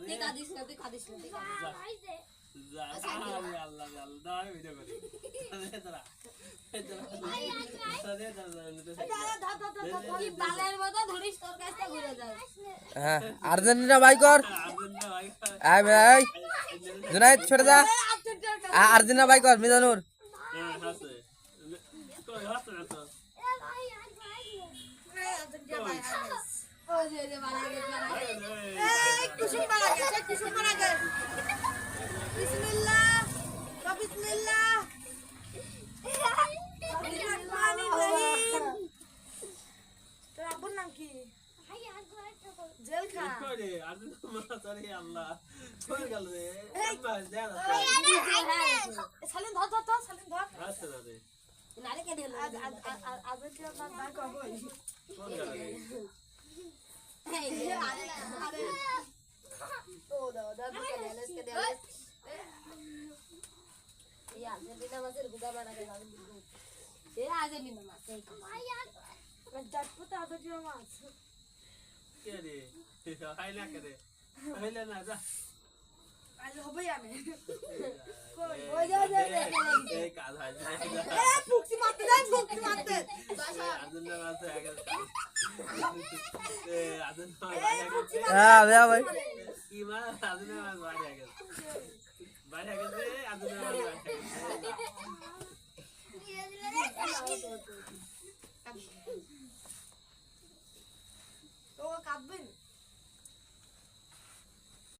তুই কাঁদিস না তুই কাঁদিস না তুই কাঁদিস না আল্লাহ আল্লাহ ভিডিও করি কি বালের মতো ধরিস তোর কাছে ঘুরে যায় হ্যাঁ আর্জেন্টিনা ভাই কর আয় ভাই জুনাইদ ছোট দা আর্জেন্টিনা ভাই কর মিজানুর ও যে যে মারা গেছে এই কুসুম মারা গেছে বিসমিল্লাহ বিসমিল্লাহ তোর আব্বুর নাম কি জেল খা সালিম ধর সালিম ধর নারে কে দিল আজ কি না কই এই আরে ও দাদা কে দেলে এই আর্জেন্টিনা মাছের গুদা বানাকে খাবেন এই আর্জেন্টিনা মাছ এই জাটপুতা আদর মাছ কে রে হাইলা কে রে হাইলা না যা আজ হবে জানে ওই যা যা এই কাজ হয় এ ফুকসি মারতে যাই ফুকসি মারতে আদুল্লাহ আছে আগে এ আদুল্লাহ হ্যাঁ ভাই কি মা আদুল্লাহ বাড়ি আগে আদুল্লাহ তো কাঁদবেন